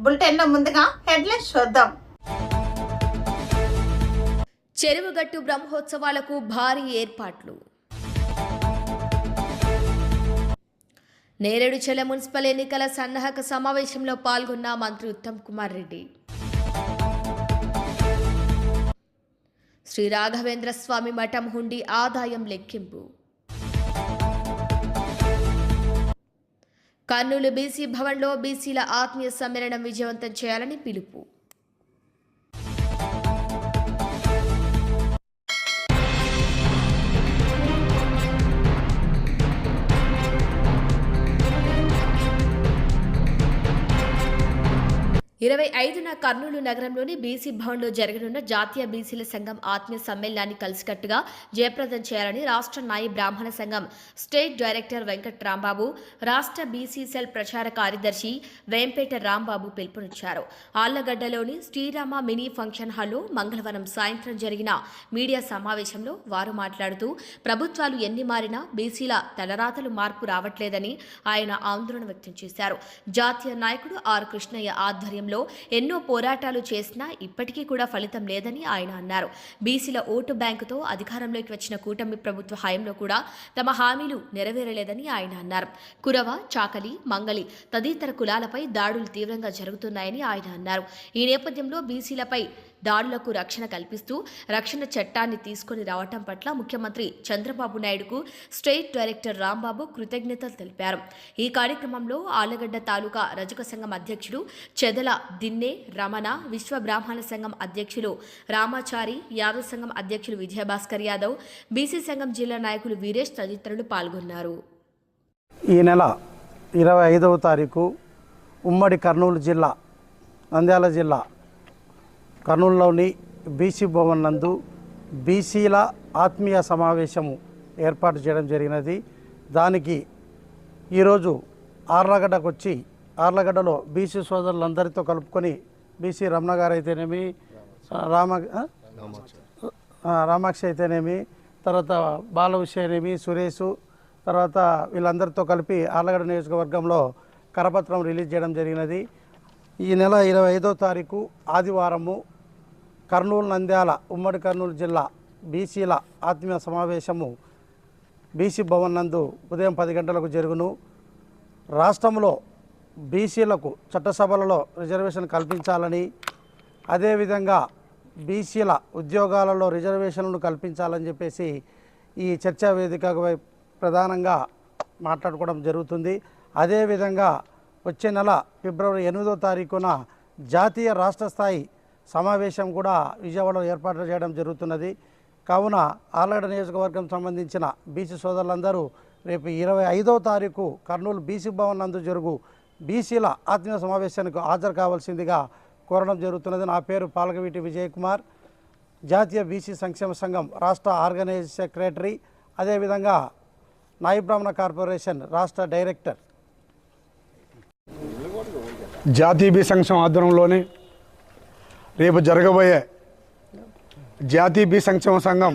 Bulletin ముందుగా headlines చూద్దాం. చెరువుగట్టు బ్రహ్మోత్సవాలకు భారీ ఏర్పాట్లు. నేరేడుచెల మున్సిపల్ ఎన్నికల సన్నాహక సమావేశంలో పాల్గొన్న మంత్రి ఉత్తమ్ కుమార్ రెడ్డి. శ్రీ రాఘవేంద్ర స్వామి మఠం హుండీ ఆదాయం లెక్కింపు. కర్నూలు బీసీ భవన్లో బీసీల ఆత్మీయ సమ్మేళనం విజయవంతం చేయాలని పిలుపు. ఇరవై 25న కర్నూలు నగరంలోని బీసీ భవన్లో జరగనున్న జాతీయ బీసీల సంఘం ఆత్మీయ సమ్మేళనాన్ని కలిసికట్టుగా జయప్రదం చేయాలని రాష్ట్ర నాయి బ్రాహ్మణ సంఘం స్టేట్ డైరెక్టర్ వెంకట రాంబాబు, రాష్ట్ర బీసీ సెల్ ప్రచార కార్యదర్శి వేంపేట రాంబాబు పిలుపునిచ్చారు. ఆళ్లగడ్డలోని శ్రీరామ మినీ ఫంక్షన్ హాల్లో మంగళవారం సాయంత్రం జరిగిన మీడియా సమావేశంలో వారు మాట్లాడుతూ ప్రభుత్వాలు ఎన్ని మారినా బీసీల తలరాతలు మార్పు రావట్లేదని ఆయన ఆందోళన వ్యక్తం చేశారు. జాతీయ నాయకుడు ఆర్ కృష్ణయ్య ఆధ్వర్యంలో ఎన్నో పోరాటాలు చేసినా ఇప్పటికీ కూడా ఫలితం లేదని ఆయన అన్నారు. బీసీల ఓటు బ్యాంకుతో అధికారంలోకి వచ్చిన కూటమి ప్రభుత్వ హయాంలో కూడా తమ హామీలు నెరవేరలేదని ఆయన అన్నారు. కురవ, చాకలి, మంగలి తదితర కులాలపై దాడులు తీవ్రంగా జరుగుతున్నాయని ఆయన అన్నారు. ఈ నేపథ్యంలో బీసీలపై దాడులకు రక్షణ కల్పిస్తూ రక్షణ చట్టాన్ని తీసుకొని రావటం పట్ల ముఖ్యమంత్రి చంద్రబాబు నాయుడుకు స్టేట్ డైరెక్టర్ రాంబాబు కృతజ్ఞతలు తెలిపారు. ఈ కార్యక్రమంలో ఆళ్లగడ్డ తాలూకా రజక సంఘం అధ్యక్షుడు చెదల దిన్నే రమణ, విశ్వ బ్రాహ్మణ సంఘం అధ్యక్షులు రామాచారి, యాదవ్ సంఘం అధ్యక్షులు విజయభాస్కర్ యాదవ్, బీసీ సంఘం జిల్లా నాయకులు వీరేష్ తదితరులు పాల్గొన్నారు. ఈ నెల 25వ తారీఖు ఉమ్మడి కర్నూలు జిల్లా, నంద్యాల జిల్లా కర్నూలులోని బీసీ భవన్ నందు బీసీల ఆత్మీయ సమావేశము ఏర్పాటు చేయడం జరిగినది. దానికి ఈరోజు ఆర్లగడ్డకు వచ్చి ఆర్లగడ్డలో బీసీ సోదరులందరితో కలుపుకొని బీసీ రమణ గారు అయితేనేమి, రామాక్షి అయితేనేమి, తర్వాత బాలవిష అయితేనేమి, సురేష్, తర్వాత వీళ్ళందరితో కలిపి ఆర్లగడ్డ నియోజకవర్గంలో కరపత్రం రిలీజ్ చేయడం జరిగినది. ఈ నెల 25వ తారీఖు ఆదివారము కర్నూలు, నంద్యాల ఉమ్మడి కర్నూలు జిల్లా బీసీల ఆత్మీయ సమావేశము బీసీ భవన్ నందు ఉదయం 10 గంటలకు జరుగును. రాష్ట్రంలో బీసీలకు చట్టసభలలో రిజర్వేషన్ కల్పించాలని, అదేవిధంగా బీసీల ఉద్యోగాలలో రిజర్వేషన్లను కల్పించాలని చెప్పేసి ఈ చర్చా వేదికపై ప్రధానంగా మాట్లాడుకోవడం జరుగుతుంది. అదేవిధంగా వచ్చే నెల ఫిబ్రవరి 8వ తారీఖున జాతీయ రాష్ట్ర స్థాయి సమావేశం కూడా విజయవాడలో ఏర్పాటు చేయడం జరుగుతున్నది. కావున ఆర్లగడ్డ నియోజకవర్గం సంబంధించిన బీసీ సోదరులందరూ రేపు 25వ తారీఖు కర్నూలు బీసీ భవన్ నందు జరుగు బీసీల ఆత్మీయ సమావేశానికి హాజరు కావాల్సిందిగా కోరడం జరుగుతున్నది. నా పేరు పాలకవీటి విజయ్ కుమార్, జాతీయ బీసీ సంక్షేమ సంఘం రాష్ట్ర ఆర్గనైజ్ సెక్రటరీ, అదేవిధంగా నాయి బ్రాహ్మణ కార్పొరేషన్ రాష్ట్ర డైరెక్టర్. జాతీయ బీసీ సంక్షేమ ఆధ్వర్యంలోని రేపు జరగబోయే జాతీయ బీసీ సంక్షేమ సంఘం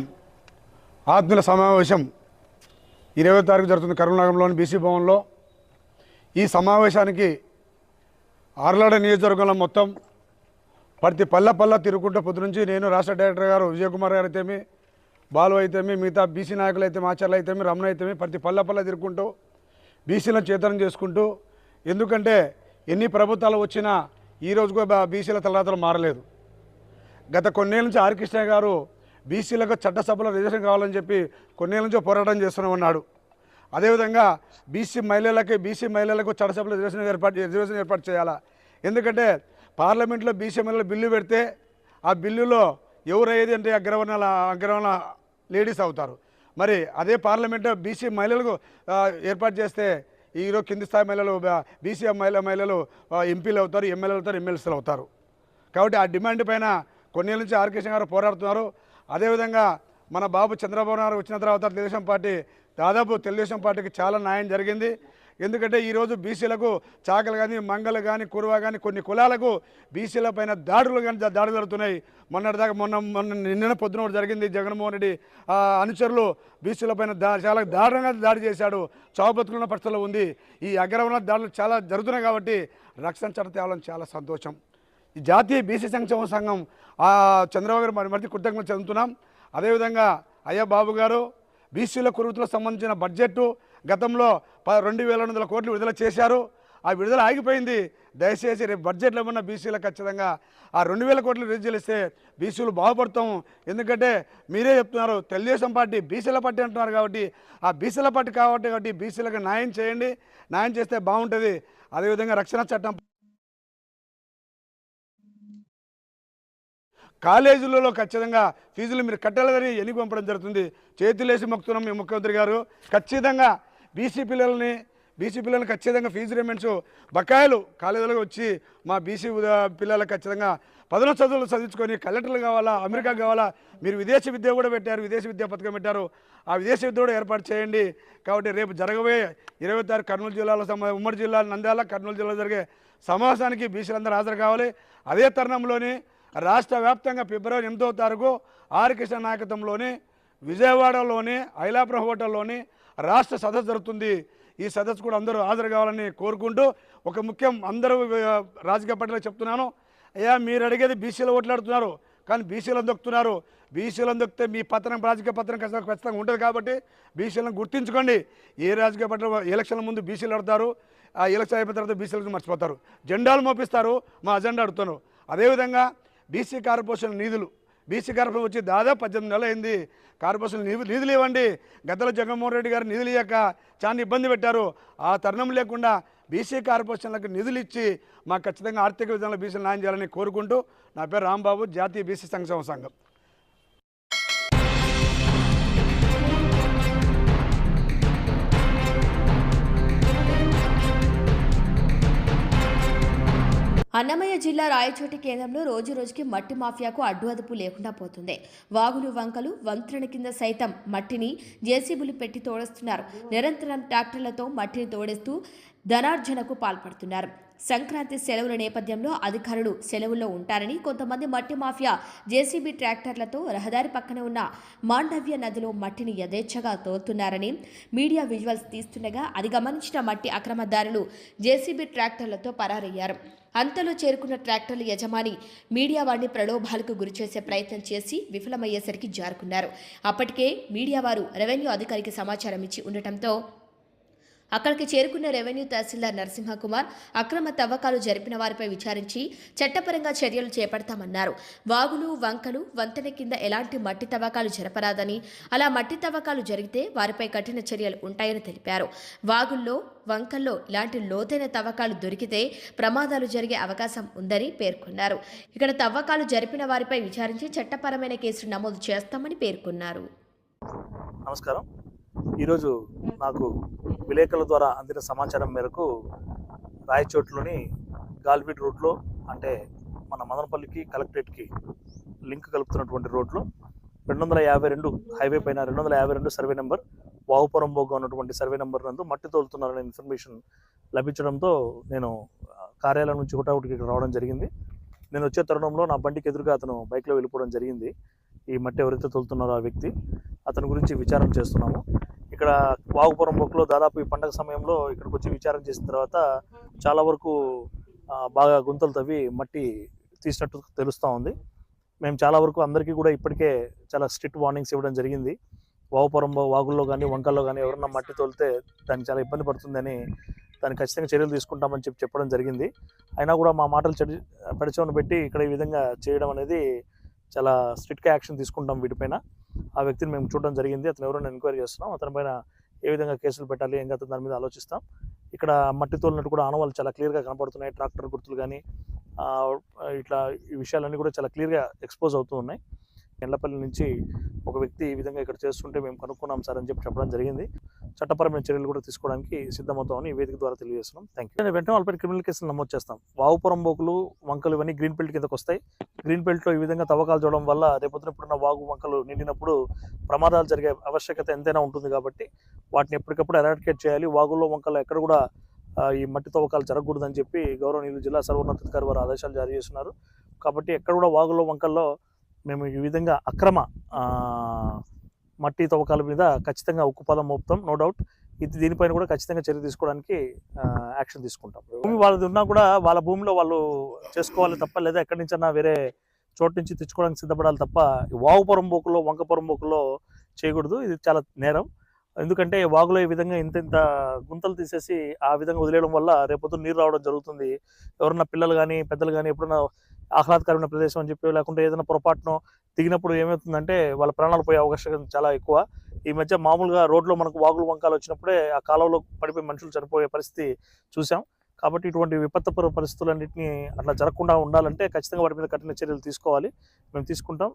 ఆత్మీయ సమావేశం 20వ తారీఖు జరుగుతుంది కర్నూలు నగరంలోని బీసీ భవన్లో. ఈ సమావేశానికి ఆర్లగడ్డ నియోజకవర్గంలో మొత్తం ప్రతి పల్ల తిరుగుకుంటూ పొద్దు నుంచి నేను, రాష్ట్ర డైరెక్టర్ గారు విజయ్ కుమార్ గారు అయితేమి, బాలు అయితేమి, మిగతా బీసీ నాయకులు అయితే ఆచార్యులు అయితేమి, రమణ అయితేమి ప్రతి పల్ల తిరుగుకుంటూ బీసీలను చేతనం చేసుకుంటూ, ఎందుకంటే ఎన్ని ప్రభుత్వాలు వచ్చినా ఈరోజు కూడా బీసీల తలరాతలు మారలేదు. గత కొన్నేళ్ళ నుంచి ఆర్ కృష్ణ గారు బీసీలకు చట్టసభలో రిజర్వేషన్ కావాలని చెప్పి కొన్నేళ్ళ నుంచి పోరాటం చేస్తూనే ఉన్నాడు. అదేవిధంగా బీసీ మహిళలకు చట్టసభలో రిజర్వేషన్ ఏర్పాటు చేయాలా. ఎందుకంటే పార్లమెంట్లో బీసీ మహిళలు బిల్లు పెడితే ఆ బిల్లులో ఎవరయ్యేది అంటే అగ్రవర్ణ లేడీస్ అవుతారు. మరి అదే పార్లమెంట్లో బీసీ మహిళలకు ఏర్పాటు చేస్తే ఈరోజు కింది స్థాయి మహిళలు, బీసీ మహిళలు ఎంపీలు అవుతారు, ఎమ్మెల్యేలు అవుతారు, ఎమ్మెల్సీలు అవుతారు. కాబట్టి ఆ డిమాండ్ పైన కొన్నేళ్ళ నుంచి ఆర్ కృష్ణ గారు పోరాడుతున్నారు. అదేవిధంగా మన బాబు చంద్రబాబు నాయుడు వచ్చిన తర్వాత తెలుగుదేశం పార్టీకి చాలా న్యాయం జరిగింది. ఎందుకంటే ఈరోజు బీసీలకు చాకలు కానీ మంగళ కానీ కురువ కానీ కొన్ని కులాలకు బీసీల పైన దాడులు కానీ దాడులు జరుగుతున్నాయి. మొన్న నిన్న పొద్దున ఒకటి జరిగింది. జగన్మోహన్ రెడ్డి అనుచరులు బీసీల పైన చాలా దారుణంగా దాడి చేశాడు. చావు బతుకున్న పరిస్థితుల్లో ఉంది. ఈ అగ్రవర్ణ దాడులు చాలా జరుగుతున్నాయి కాబట్టి రక్షణ చట్టం తేవడం చాలా సంతోషం. ఈ జాతీయ బీసీ సంక్షేమ సంఘం చంద్రబాబు గారు మరిమతి కృతజ్ఞతలు చెందుతున్నాం. అదేవిధంగా అయ్యా బాబు గారు బీసీల కురుతులకు సంబంధించిన బడ్జెట్ గతంలో 2,200 కోట్లు విడుదల చేశారు. ఆ విడుదల ఆగిపోయింది. దయచేసి రేపు బడ్జెట్లో ఉన్న బీసీలకు ఖచ్చితంగా ఆ 2,000 కోట్లు రిలీజ్ చేస్తే బీసీలు బాగుపడతాం. ఎందుకంటే మీరే చెప్తున్నారు తెలుగుదేశం పార్టీ బీసీల పార్టీ అంటున్నారు కాబట్టి ఆ బీసీల పార్టీ కాబట్టి బీసీలకు న్యాయం చేయండి. న్యాయం చేస్తే బాగుంటుంది. అదేవిధంగా రక్షణ చట్టం కాలేజీలలో ఖచ్చితంగా ఫీజులు మీరు కట్టాలని ఎన్నిక పంపడం జరుగుతుంది. చేతులేసి మొక్కుతున్నాం మీ ముఖ్యమంత్రి గారు. ఖచ్చితంగా బీసీ పిల్లలు ఖచ్చితంగా ఫీజు రిమెంట్స్ బకాయిలు కాలేజీలకు వచ్చి మా బీసీ పిల్లలకు ఖచ్చితంగా పదవ చదువులు చదివించుకొని కలెక్టర్లు కావాలా, అమెరికా కావాలా. మీరు విదేశీ విద్య కూడా పెట్టారు, విదేశీ విద్యా పథకం పెట్టారు. ఆ విదేశీ విద్య కూడా ఏర్పాటు చేయండి. కాబట్టి రేపు జరగబోయే 20వ తారీఖు కర్నూలు జిల్లాలో ఉమ్మడి జిల్లా నంద్యాల కర్నూలు జిల్లాలో జరిగే సమావేశానికి బీసీలందరూ హాజరు కావాలి. అదే తరుణంలోని రాష్ట్ర వ్యాప్తంగా ఫిబ్రవరి 8వ తారీఖు ఆర్ కృష్ణ నాయకత్వంలోని విజయవాడలోని ఐలాపురం హోటల్లోని రాష్ట్ర సదస్సు జరుగుతుంది. ఈ సదస్సు కూడా అందరూ హాజరు కావాలని కోరుకుంటూ ఒక ముఖ్యం అందరూ రాజకీయ పార్టీలకు చెప్తున్నాను. అయ్యా మీరు అడిగేది బీసీలు ఓట్లాడుతున్నారు కానీ బీసీలను దొక్కుతున్నారు. బీసీలను దొక్కితే మీ పత్రం రాజకీయ పత్రం ఖచ్చితంగా ఉంటుంది కాబట్టి బీసీలను గుర్తించుకోండి. ఏ రాజకీయ పార్టీలు ఎలక్షన్ల ముందు బీసీలు ఆడతారు, ఆ ఎలక్షన్ అయిపోయిన తర్వాత బీసీలకు మర్చిపోతారు, జెండాలు మోపిస్తారు, మా అజెండా అడుగుతాను. అదేవిధంగా బీసీ కార్పొరేషన్ నిధులు వచ్చి దాదాపు 18 నెలలు అయింది. కార్పొరేషన్ నిధులు ఇవ్వండి. గతంలో జగన్మోహన్ రెడ్డి గారు నిధులు ఇవ్వక చాలా ఇబ్బంది పెట్టారు. ఆ తరుణం లేకుండా బీసీ కార్పొరేషన్లకు నిధులు ఇచ్చి మాకు ఖచ్చితంగా ఆర్థిక విధానంలో బీసీలు న్యాయం చేయాలని కోరుకుంటూ నా పేరు రాంబాబు, జాతీయ బీసీ సంక్షేమ సంఘం. అన్నమయ్య జిల్లా రాయచోటి కేంద్రంలో రోజు రోజుకి మట్టి మాఫియాకు అడ్డు అదుపు లేకుండా పోతుంది. వాగులు వంకలు వంతెన కింద సైతం మట్టిని జేసీబీలు పెట్టి తోడేస్తున్నారు. నిరంతరం ట్రాక్టర్లతో మట్టిని తోడేస్తూ ధనార్జనకు పాల్పడుతున్నారు. సంక్రాంతి సెలవుల నేపథ్యంలో అధికారులు సెలవుల్లో ఉంటారని కొంతమంది మట్టి మాఫియా జేసీబీ ట్రాక్టర్లతో రహదారి పక్కన ఉన్న మాండవ్య నదిలో మట్టిని యథేచ్ఛగా తోలుతున్నారని మీడియా విజువల్స్ తీస్తుండగా అది గమనించిన మట్టి అక్రమదారులు జేసీబీ ట్రాక్టర్లతో పరారయ్యారు. అంతలో చేరుకున్న ట్రాక్టర్ల యజమాని మీడియా వారిని ప్రలోభాలకు గురిచేసే ప్రయత్నం చేసి విఫలమయ్యేసరికి జారుకున్నారు. అప్పటికే మీడియా వారు రెవెన్యూ అధికారికి సమాచారం ఇచ్చి ఉండటంతో అక్కడికి చేరుకున్న రెవెన్యూ తహసీల్దార్ నరసింహకుమార్ అక్రమ తవ్వకాలు జరిపిన వారిపై విచారించి చట్టపరంగా చర్యలు చేపడతామన్నారు. వాగులు వంకలు వంతెన కింద ఎలాంటి మట్టి తవ్వకాలు జరపరాదని, అలా మట్టి తవ్వకాలు జరిగితే వారిపై కఠిన చర్యలు ఉంటాయని తెలిపారు. వాగుల్లో వంకల్లో ఇలాంటి లోతైన తవ్వకాలు దొరికితే ప్రమాదాలు జరిగే అవకాశం ఉందని పేర్కొన్నారు. ఇక్కడ తవ్వకాలు జరిపిన వారిపై విచారించి చట్టపరమైన కేసులు నమోదు చేస్తామని పేర్కొన్నారు. నమస్కారం. ఈరోజు నాకు విలేకరుల ద్వారా అందిన సమాచారం మేరకు రాయచోట్లోని గాల్వీడ్ రోడ్లో, అంటే మన మదనపల్లికి కలెక్టరేట్కి లింక్ కలుపుతున్నటువంటి రోడ్లో 252 హైవే పైన 252 సర్వే నెంబర్ వావుపురం బోగా ఉన్నటువంటి సర్వే నెంబర్ నందు మట్టి తోలుతున్నారనే ఇన్ఫర్మేషన్ లభించడంతో నేను కార్యాలయం నుంచి హుటాహుటికి రావడం జరిగింది. నేను వచ్చే తరుణంలో నా బండికి ఎదురుగా అతను బైక్లో వెళ్ళిపోవడం జరిగింది. ఈ మట్టి ఎవరైతే తోలుతున్నారో ఆ వ్యక్తి, అతని గురించి విచారణ చేస్తున్నాము. ఇక్కడ వాగుపురం బొక్కలో దాదాపు ఈ పండగ సమయంలో ఇక్కడికి వచ్చి విచారణ చేసిన తర్వాత చాలా వరకు బాగా గుంతలు తవ్వి మట్టి తీసినట్టు తెలుస్తూ ఉంది. మేము చాలా వరకు అందరికీ కూడా ఇప్పటికే చాలా స్ట్రిక్ట్ వార్నింగ్స్ ఇవ్వడం జరిగింది. వాగుపురం వాగుల్లో కానీ వంకల్లో కానీ ఎవరన్నా మట్టి తోలితే దానికి చాలా ఇబ్బంది పడుతుందని, దానికి ఖచ్చితంగా చర్యలు తీసుకుంటామని చెప్పడం జరిగింది. అయినా కూడా మా మాటలు పెడచవని పెట్టి ఇక్కడ ఈ విధంగా చేయడం అనేది చాలా స్ట్రిక్ట్గా యాక్షన్ తీసుకుంటాం వీటిపైన. ఆ వ్యక్తిని మేము చూడడం జరిగింది. అతను ఎవరో ఎంక్వైరీ చేస్తున్నాం. అతని పైన ఏ విధంగా కేసులు పెట్టాలి, ఏం కాదు దాని మీద ఆలోచిస్తాం. ఇక్కడ మట్టి తోలినట్టు కూడా ఆనవాళ్ళు చాలా క్లియర్గా కనపడుతున్నాయి. ట్రాక్టర్ గుర్తులు కానీ ఇట్లా ఈ విషయాలన్నీ కూడా చాలా క్లియర్గా ఎక్స్పోజ్ అవుతూ ఉన్నాయి. ఎండ్లపల్లి నుంచి ఒక వ్యక్తి ఈ విధంగా ఇక్కడ చేస్తుంటే మేము కనుక్కున్నాం సార్ అని చెప్పడం జరిగింది. చట్టపరమైన చర్యలు కూడా తీసుకోవడానికి సిద్ధమవుతామని ఈ వేదిక ద్వారా తెలియజేస్తున్నాం. Thank you. వెంటనే వాళ్ళపై క్రిమినల్ కేసులు నమోదు చేస్తాం. వాగుపురం బోకులు వంకలు ఇవన్నీ గ్రీన్ బెల్ట్ కిందకు వస్తాయి. గ్రీన్ బెల్ట్లో ఈ విధంగా తవ్వకాలు చూడడం వల్ల రేపొద్దున ఇప్పుడున్న వాగు వంకలు నిండినప్పుడు ప్రమాదాలు జరిగే ఆవశ్యకత ఎంతైనా ఉంటుంది కాబట్టి వాటిని ఎప్పటికప్పుడు ఎరాడికేట్ చేయాలి. వాగుల్లో వంకల్లో ఎక్కడ కూడా ఈ మట్టి తవ్వకాలు జరగకూడదని చెప్పి గౌరవనీయులు జిల్లా సర్వోన్నతాధికారి వారు ఆదేశాలు జారీ చేస్తున్నారు. కాబట్టి ఎక్కడ కూడా వాగుల్లో వంకల్లో మేము ఈ విధంగా అక్రమ మట్టి తవ్వకాల మీద ఖచ్చితంగా ఉక్కుపాదం మోపుతాం. నో డౌట్ దీనిపైన కూడా ఖచ్చితంగా చర్య తీసుకోవడానికి యాక్షన్ తీసుకుంటాం. భూమి వాళ్ళది ఉన్నా కూడా వాళ్ళ భూమిలో వాళ్ళు చేసుకోవాలి తప్ప, లేదా ఎక్కడి నుంచన్నా వేరే చోటు నుంచి తెచ్చుకోవడానికి సిద్ధపడాలి తప్ప వాగు పొరంబోకులో వంక పొరంబోకులో చేయకూడదు. ఇది చాలా నేరం. ఎందుకంటే వాగులో ఈ విధంగా ఇంత గుంతలు తీసేసి ఆ విధంగా వదిలేయడం వల్ల రేపొద్దున నీరు రావడం జరుగుతుంది. ఎవరన్నా పిల్లలు కానీ పెద్దలు కానీ ఎప్పుడన్నా ఆహ్లాదకరమైన ప్రదేశం అని చెప్పి లేకుంటే ఏదైనా పొరపాటునో దిగినప్పుడు ఏమవుతుందంటే వాళ్ళ ప్రాణాలు పోయే అవకాశం చాలా ఎక్కువ. ఈ మధ్య మామూలుగా రోడ్లో మనకు వాగులు వంకాలు వచ్చినప్పుడే ఆ కాలంలో పడిపోయి మనుషులు చనిపోయే పరిస్థితి చూసాం. కాబట్టి ఇటువంటి విపత్తుపర పరిస్థితులన్నింటినీ అట్లా జరగకుండా ఉండాలంటే ఖచ్చితంగా వాటి మీద కఠిన చర్యలు తీసుకోవాలి. మేము తీసుకుంటాం.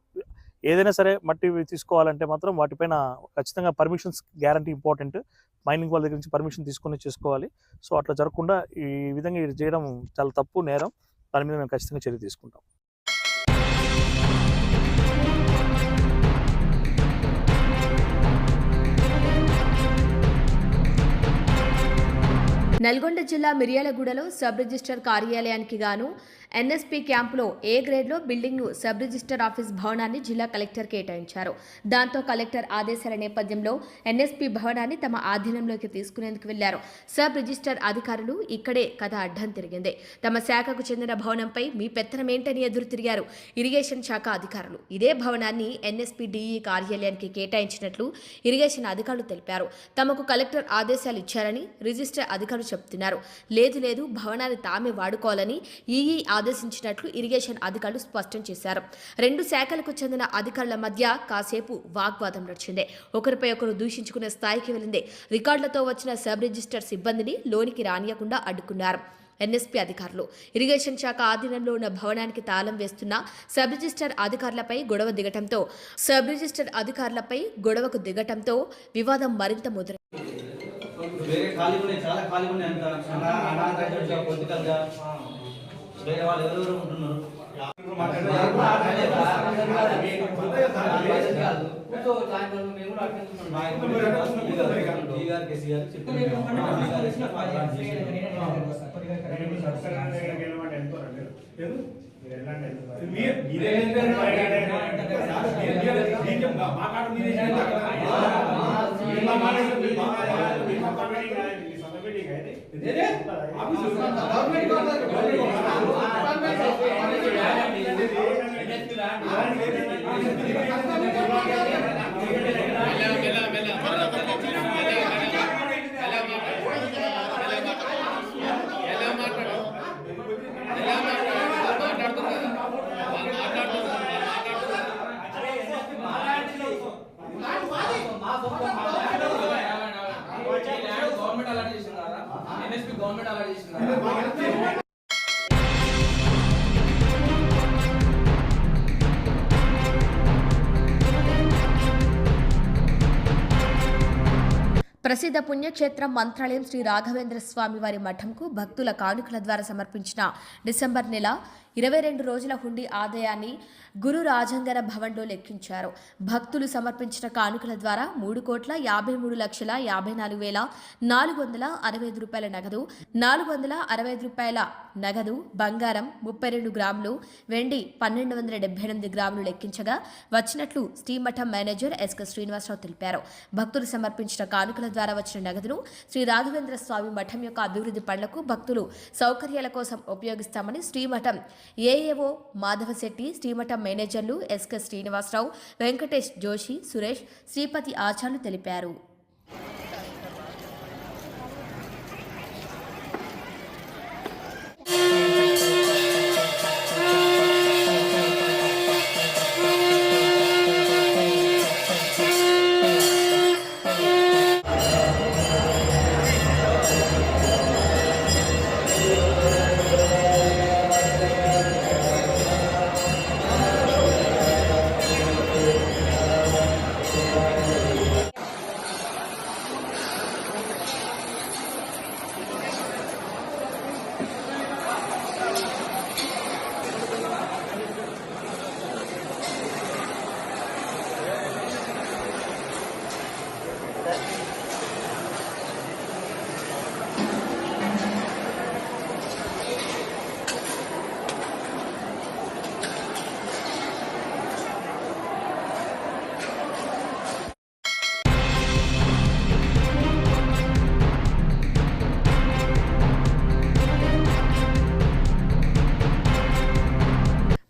ఏదైనా సరే మట్టి తీసుకోవాలంటే మాత్రం వాటిపైన ఖచ్చితంగా పర్మిషన్స్ గ్యారంటీ ఇంపార్టెంట్. మైనింగ్ వాళ్ళ దగ్గర నుంచి పర్మిషన్ తీసుకొని చేసుకోవాలి. సో అట్లా జరగకుండా ఈ విధంగా ఇది చేయడం చాలా తప్పు, నేరం. దాని మీద మేము ఖచ్చితంగా చర్య తీసుకుంటాం. నల్గొండ జిల్లా మిర్యాలగూడలో సబ్ రిజిస్టర్ కార్యాలయానికి గాను ఎన్ఎస్పీ క్యాంపులో ఏ గ్రేడ్లో బిల్డింగ్ను సబ్ రిజిస్టర్ ఆఫీస్ భవనాన్ని జిల్లా కలెక్టర్ కేటాయించారు. దాంతో కలెక్టర్ ఆదేశాల నేపథ్యంలో ఎన్ఎస్పీ భవనాన్ని తమ ఆధీనంలోకి తీసుకునేందుకు వెళ్లారు. సబ్ రిజిస్టర్ అధికారులు ఇక్కడే కథ అడ్డం తిరిగింది. తమ శాఖకు చెందిన భవనంపై మీ పెత్తనమేంటని ఎదురు తిరిగారు ఇరిగేషన్ శాఖ అధికారులు. ఇదే భవనాన్ని ఎన్ఎస్పీ డిఈ కార్యాలయానికి కేటాయించినట్లు ఇరిగేషన్ అధికారులు తెలిపారు. తమకు కలెక్టర్ ఆదేశాలు ఇచ్చారని రిజిస్టర్ అధికారులు చెబుతున్నారు. లేదు భవనాన్ని తామే వాడుకోవాలని ఈఈ ఆదేశించినట్లు ఇరిగేషన్ అధికారులు స్పష్టం చేశారు. రెండు శాఖలకు చెందిన అధికారుల మధ్య కాసేపు వాగ్వాదం నడిచింది. ఒకరిపై ఒకరు దూషించుకునే స్థాయికి వెళ్లింది. రికార్డులతో వచ్చిన సబ్ రిజిస్టర్ సిబ్బందిని లోనికి రానియకుండా అడ్డుకున్నారు ఎన్ఎస్పీ అధికారులు. ఇరిగేషన్ శాఖ ఆధీనంలో ఉన్న భవనానికి తాళం వేస్తున్న సబ్ రిజిస్టర్ అధికారులపై గొడవకు దిగటంతో వివాదం మరింత ముదిరింది. వేరే వాళ్ళు ఎవరెవరు ఉంటున్నారు గవర్నమెంట్ అలా చేసిందా? ప్రసిద్ధ పుణ్యక్షేత్రం మంత్రాలయం శ్రీ రాఘవేంద్ర స్వామి వారి మఠంకు భక్తుల కానుకల ద్వారా సమర్పించిన డిసెంబర్ నెల 22 రోజుల హుండీ ఆదాయాన్ని గురు రాజంగర భవన్లో లెక్కించారు. భక్తులు సమర్పించిన కానుకల ద్వారా 3,53,54,465 రూపాయల నగదు, 465 రూపాయల నగదు, బంగారం 32 గ్రాములు, వెండి 1278 గ్రాములు లెక్కించగా వచ్చినట్లు శ్రీమఠం మేనేజర్ ఎస్కే శ్రీనివాసరావు తెలిపారు. భక్తులు సమర్పించిన కానుకల ద్వారా వచ్చిన నగదును శ్రీ రాఘవేంద్ర స్వామి మఠం యొక్క అభివృద్ధి పనులకు భక్తులు సౌకర్యాల కోసం ఉపయోగిస్తామని శ్రీమఠం ఏఏఓ మాధవశెట్టి, శ్రీమఠం మేనేజర్లు ఎస్కే శ్రీనివాసరావు, వెంకటేష్ జోషి, సురేష్, శ్రీపతి ఆచార్యులు తెలిపారు.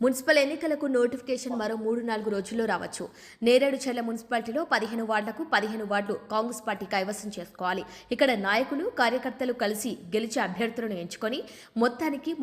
మున్సిపల్ ఎన్నికలకు నోటిఫికేషన్ మరో 3-4 రోజుల్లో రావచ్చు. నేరేడుచర్ల మున్సిపాలిటీలో 15 వార్డులకు 15 వార్డులు కాంగ్రెస్ పార్టీ కైవసం చేసుకోవాలి. ఇక్కడ నాయకులు కార్యకర్తలు కలిసి గెలిచే అభ్యర్థులను ఎంచుకొని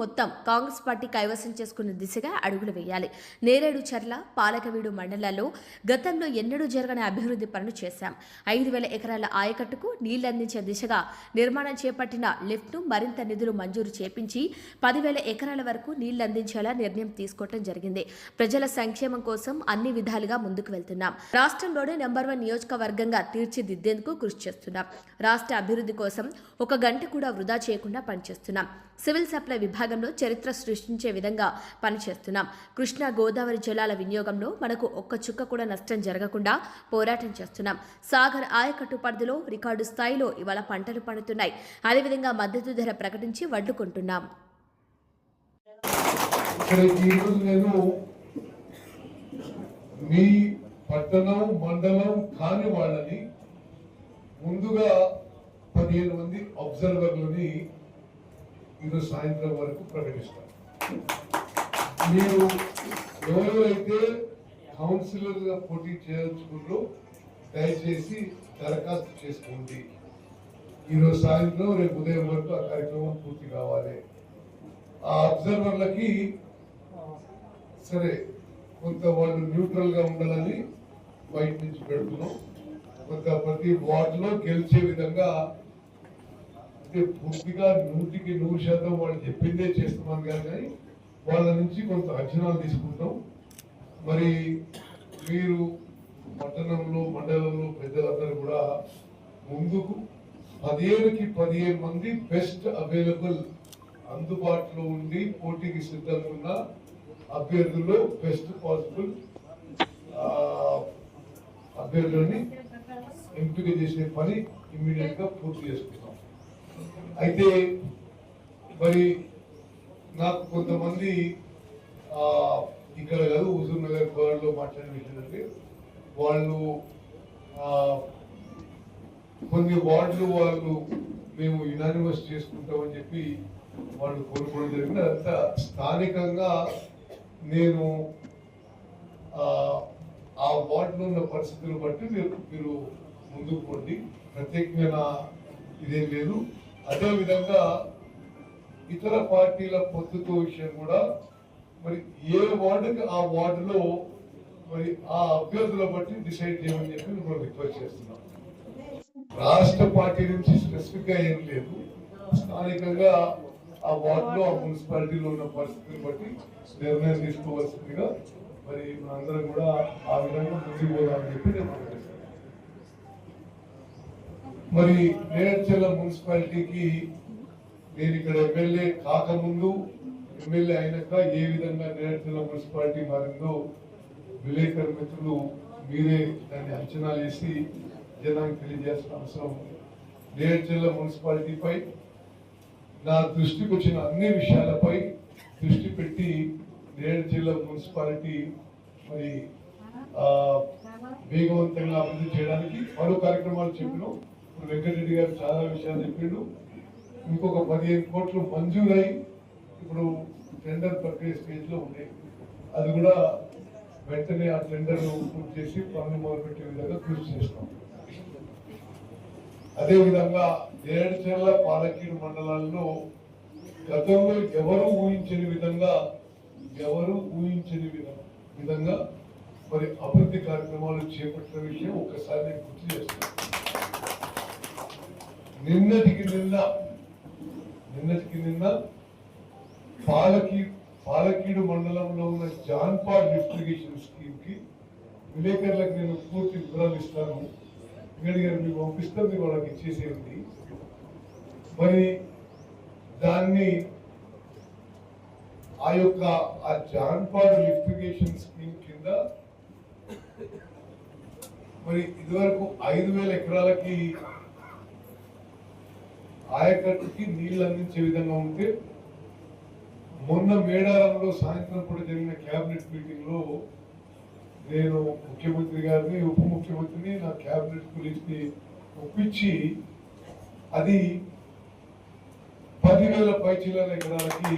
మొత్తం కాంగ్రెస్ పార్టీ కైవసం చేసుకునే దిశగా అడుగులు వేయాలి. నేరేడుచర్ల, పాలకవీడు మండలాల్లో గతంలో ఎన్నడూ జరగని అభివృద్ధి పనులు చేశాం. 5,000 ఎకరాల ఆయకట్టుకు నీళ్లందించే దిశగా నిర్మాణం చేపట్టిన లిఫ్ట్ను మరింత నిధులు మంజూరు చేపించి 10,000 ఎకరాల వరకు నీళ్లందించేలా నిర్ణయం తీసుకోవడం జరిగింది. ప్రజల సంక్షేమం కోసం అన్ని విధాలుగా ముందుకు వెళ్తున్నాం. రాష్ట్రంలోనే నెంబర్ 1 నియోజకవర్గంగా తీర్చిదిద్దేందుకు కృషి చేస్తున్నాం. రాష్ట్ర అభివృద్ధి కోసం 1 గంట కూడా వృధా చేయకుండా పనిచేస్తున్నాం. సివిల్ సప్లై విభాగంలో చరిత్ర సృష్టించే విధంగా పనిచేస్తున్నాం. కృష్ణా గోదావరి జలాల వినియోగంలో మనకు ఒక్క చుక్క కూడా నష్టం జరగకుండా పోరాటం చేస్తున్నాం. సాగర్ ఆయకట్టు పరిధిలో రికార్డు స్థాయిలో ఇవాళ పంటలు పండుతున్నాయి. అదేవిధంగా మద్దతు ధర ప్రకటించి వడ్లు కొంటున్నాం. ఇక్కడ ఈరోజు నేను మీ పట్టణం మండలం కాని వాళ్ళని ముందుగా 15 మంది అబ్జర్వర్లని ఈరోజు సాయంత్రం వరకు ప్రకటిస్తాను. మీరు ఎవరైతే కౌన్సిలర్ గా పోటీ చేయదలుచుకున్నారో దయచేసి దరఖాస్తు చేసుకోండి. ఈరోజు సాయంత్రం రేపు ఉదయం వరకు ఆ కార్యక్రమం పూర్తి కావాలి. ఆ అబ్జర్వర్లకి సరే కొంత వాళ్ళు న్యూట్రల్ గా ఉండాలని బయట నుంచి పెడుతున్నాం. కొంత ప్రతి వార్డులో గెలిచే విధంగా అంటే పూర్తిగా 100% వాళ్ళు చెప్పిందే చేస్తున్నాం కానీ వాళ్ళ నుంచి కొంత అంచనాలు తీసుకుంటాం. మరి మీరు పట్టణంలో మండలంలో పెద్దలందరూ కూడా ముందుకు 15కి 15 మంది బెస్ట్ అవైలబుల్ అందుబాటులో ఉండి పోటీకి సిద్ధంగా ఉన్న అభ్యర్థుల్లో బెస్ట్ పాసిబుల్ అభ్యర్థులని ఎంపిక చేసే పని ఇమ్మీడియట్ గా పూర్తి చేసుకుంటాం. అయితే మరి నాకు కొంతమంది ఇక్కడ కాదు హుజూర్ నగర్ లో మాట్లాడిన విషయం అంటే వాళ్ళు కొన్ని వార్డులు వాళ్ళు మేము యునానిమస్ చేసుకుంటామని చెప్పి వాళ్ళు కోరుకోవడం జరిగింది. అదంతా స్థానికంగా నేను ఆ వార్డులో ఉన్న పరిస్థితులు బట్టి మీరు ముందుకు పోండి. ప్రత్యేకమైన ఇదేం లేదు. అదేవిధంగా ఇతర పార్టీల పొత్తుతో విషయం కూడా మరి ఏ వార్డుకి ఆ వార్డులో మరి ఆ అభ్యర్థుల బట్టి డిసైడ్ చేయమని చెప్పి మేము రిక్వెస్ట్ చేస్తున్నాం. రాష్ట్ర పార్టీ నుంచి స్పెసిఫిక్ గా ఏం లేదు. స్థానికంగా ఆ వార్డులో ఆ మున్సిపాలిటీలో ఉన్న పరిస్థితిని బట్టి నిర్ణయం తీసుకోవాల్సిందిగా మరి మనందరం కూడా ఆ విధంగా ముందుకు పోదామని చెప్పి నేను ప్రకటిస్తాను. మరి నేరేడుచర్ల మున్సిపాలిటీకి నేను ఇక్కడ ఎమ్మెల్యే కాకముందు ఎమ్మెల్యే అయినాక ఏ విధంగా నేరేడుచర్ల మున్సిపాలిటీ మారిందో విలేకరు మిత్రులు మీరే దాన్ని అంచనా వేసి జనానికి తెలియజేసిన అవసరం ఉంది. నేరేడుచర్ల మున్సిపాలిటీపై నా దృష్టికి వచ్చిన అన్ని విషయాలపై దృష్టి పెట్టి నేరేడుచర్ల మున్సిపాలిటీ మరి వేగవంతంగా అభివృద్ధి చేయడానికి పలు కార్యక్రమాలు చెప్పినాం. ఇప్పుడు వెంకటరెడ్డి గారు చాలా విషయాలు చెప్పిండు. ఇంకొక 15 కోట్లు మంజూరై ఇప్పుడు టెండర్ ప్రక్రియ స్టేజ్ లో ఉంది. అది కూడా వెంటనే ఆ టెండర్ పూర్తి చేసి పనులు మొదలుపెట్టే విధంగా కృషి చేస్తాం. అదేవిధంగా నేరేడుచర్ల పాలకీడు మండలాల్లో గతంలో ఎవరు ఊహించని విధంగా మరి అభివృద్ధి కార్యక్రమాలు చేపట్టిన విషయం ఒక్కసారి నేను గుర్తు చేస్తాను. నిన్నటికి నిన్న పాలకీడు మండలంలో ఉన్న జాన్పాడ్ లిఫ్ట్ ఇరిగేషన్ స్కీమ్ కి విలేకరులకు నేను పూర్తి వివరాలు ఇస్తాను. వెంకయ్య గారు మీకు పంపిస్తే మీరు వాళ్ళకి ఇచ్చేసేయండి. మరి దాన్ని ఆ జాన్పాడ్ లిఫ్ట్ ఇరిగేషన్ స్కీమ్ కింద మరి ఇదివరకు 5,000 ఎకరాలకి ఆయకట్టుకి నీళ్లు అందించే విధంగా ఉంటే మొన్న మేడారంలో సాయంత్రం పూట జరిగిన కేబినెట్ మీటింగ్ లో నేను ముఖ్యమంత్రి గారిని ఉప ముఖ్యమంత్రిని నా కేబినెట్ గురించి ఒప్పించి అది 10,000 పైచిల్లర ఎకరాలకి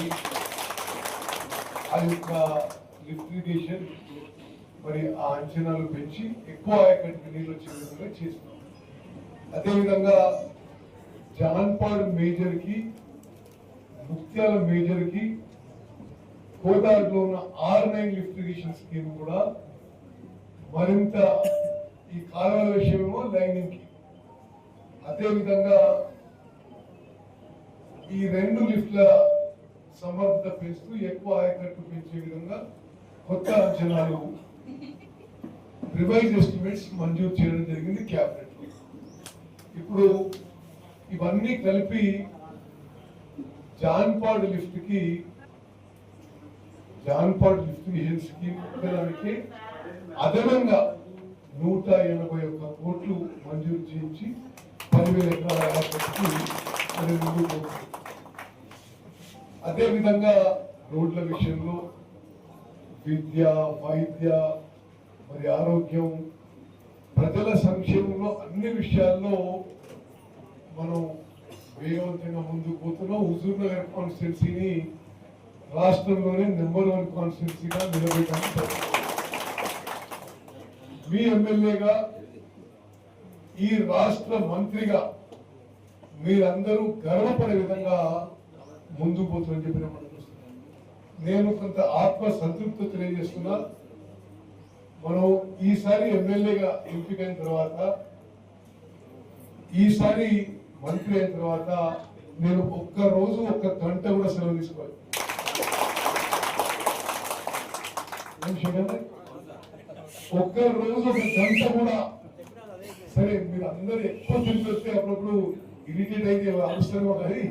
ఆ యొక్క లిఫ్ట్ ఇరిగేషన్ మరి ఆ అంచనాలు పెంచి ఎక్కువ ఆయకట్టుకు నీళ్ళు వచ్చే విధంగా చేస్తున్నాం. అదేవిధంగా జాన్పాడ్ మేజర్ కి, ముత్యాల మేజర్ కి, కోదాడులో ఉన్న R9 లిఫ్ట్ ఇరిగేషన్ స్కీమ్ కూడా మరింత ఈ కాలువల విషయంలో లైనింగ్ కి, అదేవిధంగా ఈ 2 లిఫ్ట్ల సమర్థత పెంచుతూ ఎక్కువ ఆయకట్టు పెంచే విధంగా కొత్త అంచనాలు రివైజ్ ఎస్టిమేట్స్ మంజూరు చేయడం జరిగింది క్యాబినెట్. ఇప్పుడు ఇవన్నీ కలిపి జాన్పాడ్ లిఫ్ట్ ఇరిగేషన్ స్కీమ్ పెట్టడానికి అదనంగా 181 కోట్లు మంజూరు చేయించి 10,000 ఎకరాల ఆయకట్టుకి మరి ముందుకు పోతుంది. అదేవిధంగా రోడ్ల విషయంలో విద్య, వైద్య, మరి ఆరోగ్యం, ప్రజల సంక్షేమంలో అన్ని విషయాల్లో మనం వేగవంతంగా ముందుకు పోతున్నాం. హుజూర్ నగర్ కాన్స్టిట్యున్సీని రాష్ట్రంలోనే నెంబర్ 1 కాన్స్టిట్యున్సీగా నిలబెట్టాలని మీ ఎమ్మెల్యేగా, ఈ రాష్ట్ర మంత్రిగా మీరందరూ గర్వపడే విధంగా ముందుకు పోతుందని చెప్పిన నేను కొంత ఆత్మ సంతృప్తి తెలియజేస్తున్నా. మనం ఈసారి ఎమ్మెల్యేగా ఎంపికైన తర్వాత, ఈసారి మంత్రి అయిన తర్వాత నేను ఒక్క రోజు 1 గంట కూడా సెలవు తీసుకోవాలి. ఒక్క రోజు 1 గంట కూడా. సరే మీరు అందరూ ఎక్కువ తిరిగి వస్తే అప్పుడప్పుడు ఇరిటేట్ అయితే అవసరమో, కానీ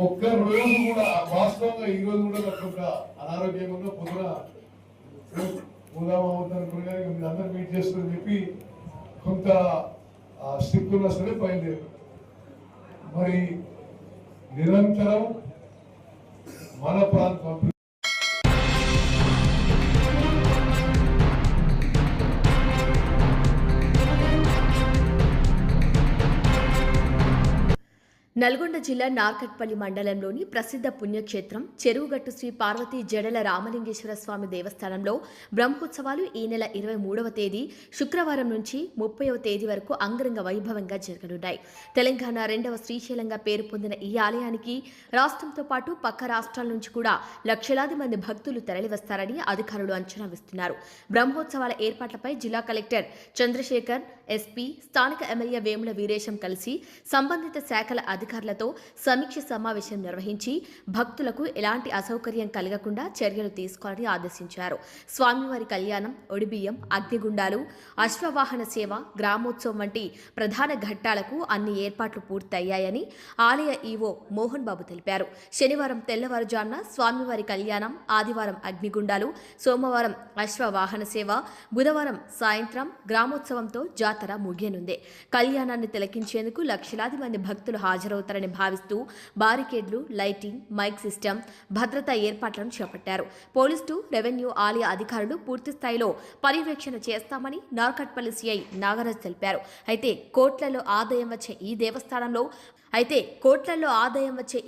ఒక్క రోజు కూడా వాస్తవంగా ఈ రోజు కూడా నాకు ఒక అనారోగ్యంగా ఉన్నా పొద్దున పోదామవుతుంది అనుకున్నా, మీరు అందరూ మీట్ చేస్తారని చెప్పి కొంత సిక్ ఉన్నా సరే బయలుదేరు. మరి నిరంతరం మన ప్రాంతం నల్గొండ జిల్లా నార్కట్పల్లి మండలంలోని ప్రసిద్ధ పుణ్యక్షేత్రం చెరువుగట్టు శ్రీ పార్వతీ జడల రామలింగేశ్వర స్వామి దేవస్థానంలో బ్రహ్మోత్సవాలు ఈ నెల 23వ తేదీ శుక్రవారం నుంచి 30వ తేదీ వరకు అంగరంగ వైభవంగా జరగనున్నాయి. తెలంగాణ 2వ శ్రీశైలంగా పేరు పొందిన ఈ ఆలయానికి రాష్ట్రంతో పాటు పక్క రాష్ట్రాల నుంచి కూడా లక్షలాది మంది భక్తులు తరలివస్తారని అధికారులు అంచనా వేస్తున్నారు. బ్రహ్మోత్సవాల ఏర్పాట్లపై జిల్లా కలెక్టర్ చంద్రశేఖర్, ఎస్పీ, స్థానిక ఎమ్మెల్యే వేముల వీరేశం కలిసి సంబంధిత శాఖల అధికారులతో సమీక్ష సమావేశం నిర్వహించి భక్తులకు ఎలాంటి అసౌకర్యం కలగకుండా చర్యలు తీసుకోవాలని ఆదేశించారు. స్వామివారి కళ్యాణం, ఒడిబియ్యం, అగ్నిగుండాలు, అశ్వవాహన సేవ, గ్రామోత్సవం వంటి ప్రధాన ఘట్టాలకు అన్ని ఏర్పాట్లు పూర్తయ్యాయని ఆలయ ఈవో మోహన్ బాబు తెలిపారు. శనివారం తెల్లవారుజామున స్వామివారి కళ్యాణం, ఆదివారం అగ్నిగుండాలు, సోమవారం అశ్వవాహన సేవ, బుధవారం సాయంత్రం గ్రామోత్సవంతో జాతర ముగియనుంది. కళ్యాణాన్ని తిలకించేందుకు లక్షలాది మంది భక్తులు హాజరవుతారని భావిస్తూ బారికేడ్లు, లైటింగ్, మైక్ సిస్టమ్, భద్రతా ఏర్పాట్లను చేపట్టారు. పోలీసు, రెవెన్యూ, ఆలయ అధికారులు పూర్తి స్థాయిలో పర్యవేక్షణ చేస్తామని నార్కట్పల్లి సిఐ నాగరాజ్ తెలిపారు. అయితే కోట్లలో ఆదాయం వచ్చే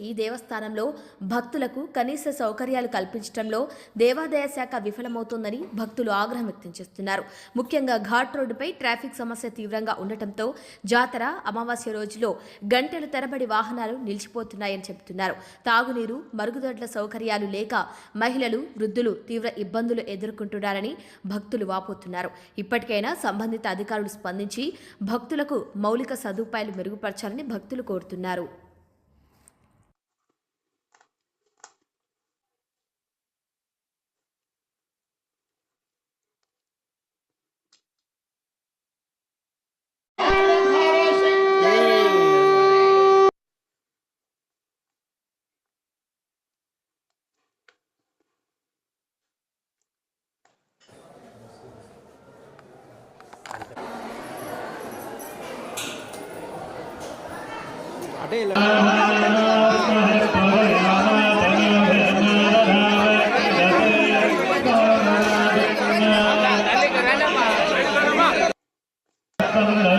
ఈ దేవస్థానంలో భక్తులకు కనీస సౌకర్యాలు కల్పించడంలో దేవాదాయ శాఖ విఫలమవుతోందని భక్తులు ఆగ్రహం వ్యక్తం చేస్తున్నారు. ముఖ్యంగా ఘాట్ రోడ్డుపై ట్రాఫిక్ సమస్య తీవ్రంగా ఉండటంతో జాతర అమావాస్య రోజులో గంటలు తరబడి వాహనాలు నిలిచిపోతున్నాయని చెబుతున్నారు. తాగునీరు, మరుగుదొడ్ల సౌకర్యాలు లేక మహిళలు, వృద్ధులు తీవ్ర ఇబ్బందులు ఎదుర్కొంటున్నారని భక్తులు వాపోతున్నారు. ఇప్పటికైనా సంబంధిత అధికారులు స్పందించి భక్తులకు మౌలిక సదుపాయాలు మెరుగుపరచాలని భక్తులు కోరుతున్నారు. అంటే ఇలా Come on.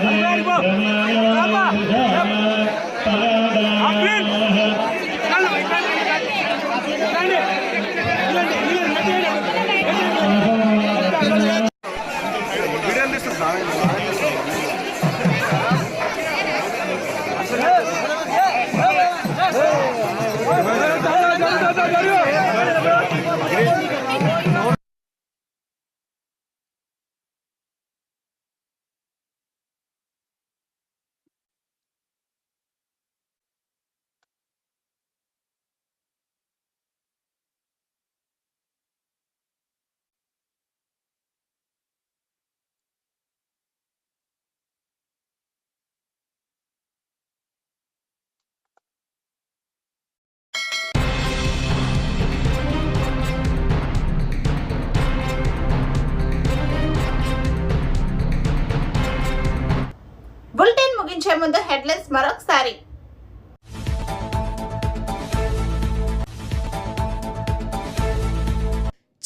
బులెటిన్ ముగించే ముందు హెడ్లైన్స్ మరొకసారి.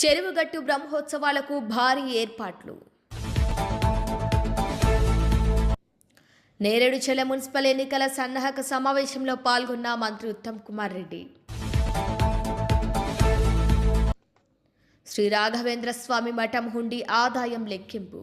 చెరువుగట్టు బ్రహ్మోత్సవాలకు భారీ ఏర్పాట్లు. నేరేడుచెల మున్సిపల్ ఎన్నికల సన్నాహక సమావేశంలో పాల్గొన్న మంత్రి ఉత్తమ్ కుమార్ రెడ్డి. శ్రీ రాఘవేంద్ర స్వామి మఠం హుండీ ఆదాయం లెక్కింపు.